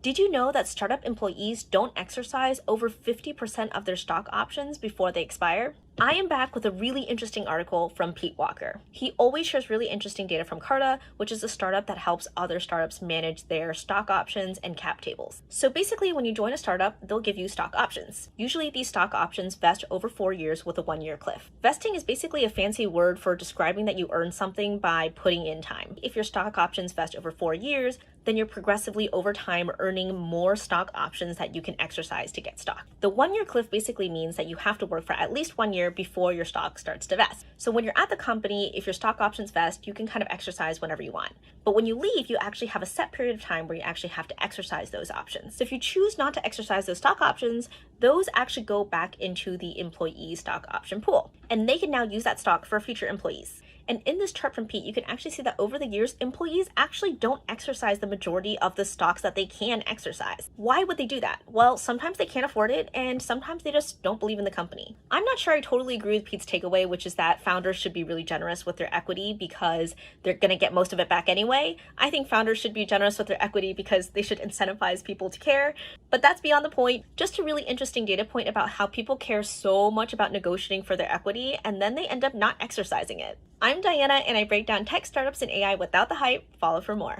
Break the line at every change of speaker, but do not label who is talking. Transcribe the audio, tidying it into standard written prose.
Did you know that startup employees don't exercise over 50% of their stock options before they expire? I am back with a really interesting article from Pete Walker. He always shares really interesting data from Carta, which is a startup that helps other startups manage their stock options and cap tables. So basically, when you join a startup, they'll give you stock options. Usually these stock options vest over 4 years with a 1-year cliff. Vesting is basically a fancy word for describing that you earn something by putting in time. If your stock options vest over 4 years, then you're progressively over time earning more stock options that you can exercise to get stock. The 1-year cliff basically means that you have to work for at least 1 year before your stock starts to vest. So when you're at the company, if your stock options vest, you can kind of exercise whenever you want. But when you leave, you actually have a set period of time where you actually have to exercise those options. So if you choose not to exercise those stock options, those actually go back into the employee stock option pool. And they can now use that stock for future employees. And in this chart from Pete, you can actually see that over the years, employees actually don't exercise the majority of the stocks that they can exercise. Why would they do that? Well, sometimes they can't afford it, and sometimes they just don't believe in the company. I'm not sure I totally agree with Pete's takeaway, which is that founders should be really generous with their equity because they're going to get most of it back anyway. I think founders should be generous with their equity because they should incentivize people to care. But that's beyond the point. Just a really interesting data point about how people care so much about negotiating for their equity, and then they end up not exercising it. I'm Diana, and I break down tech startups and AI without the hype. Follow for more.